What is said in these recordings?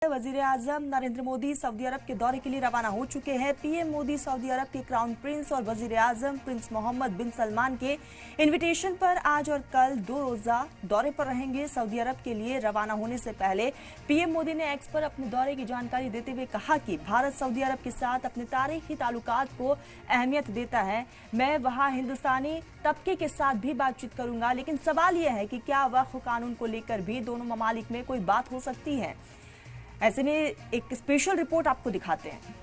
वजीर-ए-आजम Narendra Modi Saudi अरब के दौरे के लिए रवाना हो चुके हैं। पीएम मोदी सऊदी अरब के क्राउन प्रिंस और वजीर-ए-आजम प्रिंस मोहम्मद बिन सलमान के इनविटेशन पर आज और कल 2 रोजा दौरे पर रहेंगे। सऊदी अरब के लिए रवाना होने से पहले पीएम मोदी ने एक्स पर अपने दौरे की जानकारी देते हुए कहा कि भारत सऊदी अरब के साथ अपने तारीखी ताल्लुकात को अहमियत देता है। मैं वहां हिंदुस्तानी तबके के साथ भी बातचीत करूंगा, लेकिन सवाल यह है कि क्या वक्फ कानून को लेकर भी दोनों ममालिक में कोई बात हो सकती है। ऐसे में एक स्पेशल रिपोर्ट आपको दिखाते हैं।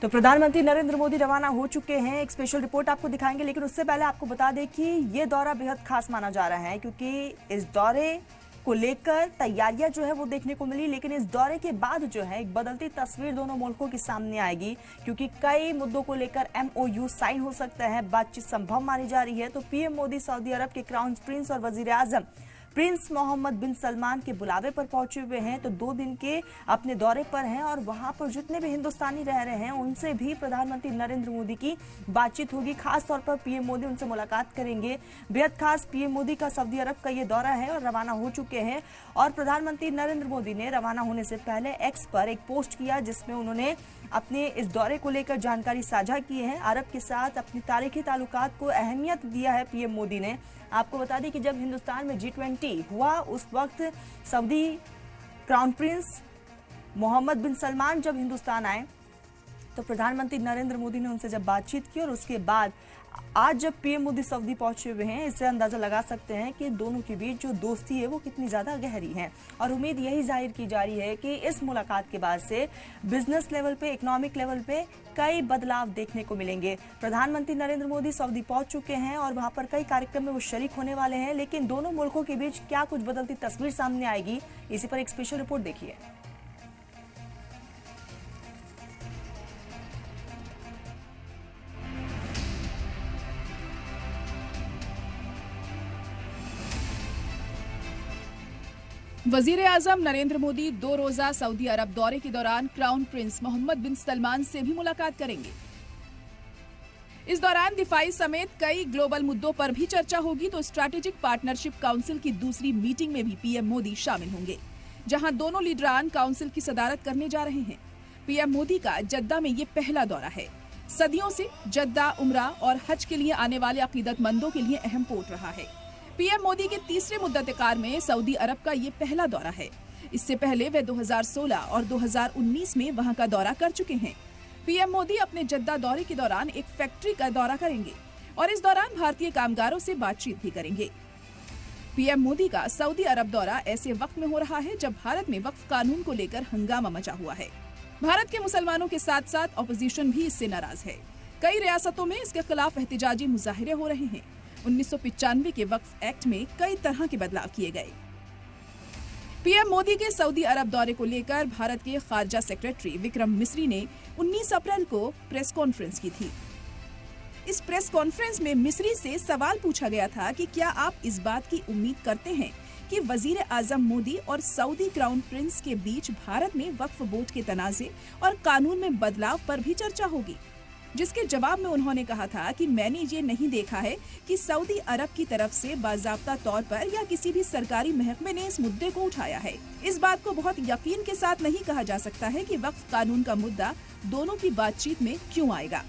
तो प्रधानमंत्री नरेंद्र मोदी रवाना हो चुके हैं। एक स्पेशल रिपोर्ट आपको दिखाएंगे, लेकिन उससे पहले आपको बता दें कि ये दौरा बेहद खास माना जा रहा है, क्योंकि इस दौरे को लेकर तैयारियां जो है वो देखने को मिली, लेकिन इस दौरे के बाद जो है एक बदलती तस्वीर दोनों मुल्कों के सामने आएगी, क्योंकि कई मुद्दों को लेकर MOU साइन हो सकता है। बातचीत संभव मानी जा रही है। तो पीएम मोदी सऊदी अरब के क्राउन प्रिंस और वजीर-ए-आजम प्रिंस मोहम्मद बिन सलमान के बुलावे पर पहुंचे हुए हैं। तो 2 दिन के अपने दौरे पर हैं और वहां पर जितने भी हिंदुस्तानी रह रहे हैं उनसे भी प्रधानमंत्री नरेंद्र मोदी की बातचीत होगी। खास तौर पर पीएम मोदी उनसे मुलाकात करेंगे। बेहद खास पीएम मोदी का सऊदी अरब का ये दौरा है और रवाना हो चुके हैं। और प्रधानमंत्री नरेंद्र मोदी ने रवाना होने से पहले एक्स पर एक पोस्ट किया, जिसमें उन्होंने अपने इस दौरे को लेकर जानकारी साझा की है। अरब के साथ अपनी तारीखी ताल्लुकात को अहमियत दिया है पीएम मोदी ने। आपको बता दें कि जब हिंदुस्तान में G20 हुआ उस वक्त सऊदी क्राउन प्रिंस मोहम्मद बिन सलमान जब हिंदुस्तान आए तो प्रधानमंत्री नरेंद्र मोदी ने उनसे जब बातचीत की, और उसके बाद आज जब पीएम मोदी सऊदी पहुंचे हुए हैं, इससे अंदाजा लगा सकते हैं कि दोनों के बीच जो दोस्ती है वो कितनी ज्यादा गहरी है। और उम्मीद यही जाहिर की जा रही है कि इस मुलाकात के बाद से बिजनेस लेवल पे, इकोनॉमिक लेवल पे कई बदलाव देखने को मिलेंगे। प्रधानमंत्री नरेंद्र मोदी सऊदी पहुंच चुके हैं और वहां पर कई कार्यक्रम में वो शरीक होने वाले हैं, लेकिन दोनों मुल्कों के बीच क्या कुछ बदलती तस्वीर सामने आएगी, इसी पर एक स्पेशल रिपोर्ट देखिए। वजीर-ए-आजम नरेंद्र मोदी 2 रोजा सऊदी अरब दौरे के दौरान क्राउन प्रिंस मोहम्मद बिन सलमान से भी मुलाकात करेंगे। इस दौरान दिफाई समेत कई ग्लोबल मुद्दों पर भी चर्चा होगी। तो स्ट्रैटेजिक पार्टनरशिप काउंसिल की दूसरी मीटिंग में भी पीएम मोदी शामिल होंगे, जहां दोनों लीडरान काउंसिल की सदारत करने जा रहे हैं। पीएम मोदी का जद्दा में ये पहला दौरा है। सदियों से जद्दा उम्रा और हज के लिए आने वाले अकीदतमंदों के लिए अहम पोर्ट रहा है। पीएम मोदी के तीसरे मुद्दतकार में सऊदी अरब का ये पहला दौरा है। इससे पहले वे 2016 और 2019 में वहां का दौरा कर चुके हैं। पीएम मोदी अपने जद्दा दौरे के दौरान एक फैक्ट्री का दौरा करेंगे और इस दौरान भारतीय कामगारों से बातचीत भी करेंगे। पीएम मोदी का सऊदी अरब दौरा ऐसे वक्त में हो रहा है जब भारत में वक्फ कानून को लेकर हंगामा मचा हुआ है। भारत के मुसलमानों के साथ साथ ऑपोजिशन भी इससे नाराज है। कई रियासतों में इसके खिलाफ एहतजाजी मुजाहिरे हो रहे हैं। 1995 के वक्फ एक्ट में कई तरह के बदलाव किए गए। पीएम मोदी के सऊदी अरब दौरे को लेकर भारत के खारजा सेक्रेटरी विक्रम मिस्री ने 19 अप्रैल को प्रेस कॉन्फ्रेंस की थी। इस प्रेस कॉन्फ्रेंस में मिस्री से सवाल पूछा गया था कि क्या आप इस बात की उम्मीद करते हैं कि वजीर-ए-आजम मोदी और सऊदी क्राउन प्रिंस के बीच भारत में वक्फ बोर्ड के तनाज़े और कानून में बदलाव पर भी चर्चा होगी। जिसके जवाब में उन्होंने कहा था कि मैंने ये नहीं देखा है कि सऊदी अरब की तरफ से बाज़ाब्ता तौर पर या किसी भी सरकारी महकमे ने इस मुद्दे को उठाया है। इस बात को बहुत यकीन के साथ नहीं कहा जा सकता है कि वक्फ कानून का मुद्दा दोनों की बातचीत में क्यों आएगा।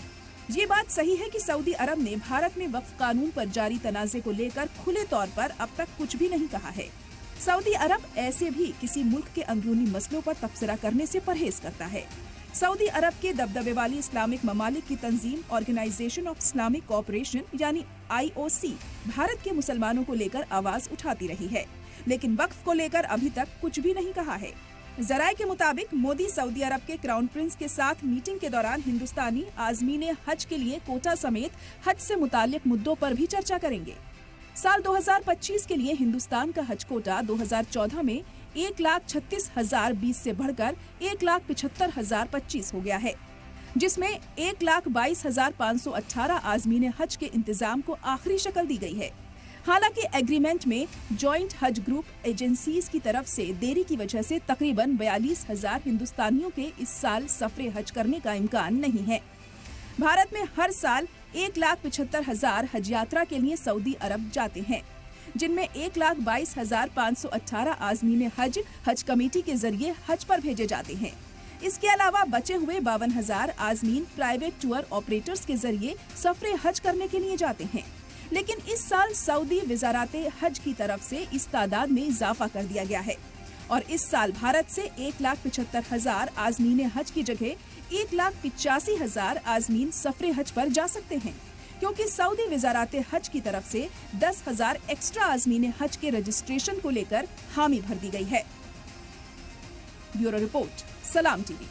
ये बात सही है कि सऊदी अरब ने भारत में वक्फ कानून पर जारी तनाज़े को लेकर खुले तौर पर अब तक कुछ भी नहीं कहा है। सऊदी अरब ऐसे भी किसी मुल्क के अंदरूनी मसलों पर तबसरा करने से परहेज करता है। सऊदी अरब के दबदबे वाली इस्लामिक ममालिक की तंजीम ऑर्गेनाइजेशन ऑफ इस्लामिक कोऑपरेशन यानी IOC भारत के मुसलमानों को लेकर आवाज उठाती रही है, लेकिन वक्फ को लेकर अभी तक कुछ भी नहीं कहा है। जराये के मुताबिक मोदी सऊदी अरब के क्राउन प्रिंस के साथ मीटिंग के दौरान हिंदुस्तानी आज़मीन हज के लिए कोटा समेत हज से मुताल्लिक मुद्दों पर भी चर्चा करेंगे। साल 2025 के लिए हिंदुस्तान का हज कोटा 2014 में 1,36,020 से बढ़कर 1,75,025 हो गया है, जिसमें 1,22,518 आज़मीन हज के इंतजाम को आखिरी शक्ल दी गई है। हालांकि एग्रीमेंट में जॉइंट हज ग्रुप एजेंसीज की तरफ से देरी की वजह से तकरीबन 42,000 हिंदुस्तानियों के इस साल सफरे हज करने का इम्कान नहीं है। भारत में हर साल 1,75,000 हज यात्रा के लिए सऊदी अरब जाते हैं, जिनमें 1,22,518 आज़मीन हज कमेटी के जरिए हज पर भेजे जाते हैं। इसके अलावा बचे हुए 52,000 आज़मीन प्राइवेट टूर ऑपरेटर्स के जरिए सफरे हज करने के लिए जाते हैं। लेकिन इस साल सऊदी वज़ारत हज की तरफ से इस तादाद में इजाफा कर दिया गया है और इस साल भारत से 1,75,000 आज़मीन हज की जगह 1,85,000 आज़मीन सफरे हज पर जा सकते हैं, क्योंकि सऊदी वज़ारत हज की तरफ से 10,000 एक्स्ट्रा आज़मीन हज के रजिस्ट्रेशन को लेकर हामी भर दी गई है। ब्यूरो रिपोर्ट, सलाम टीवी।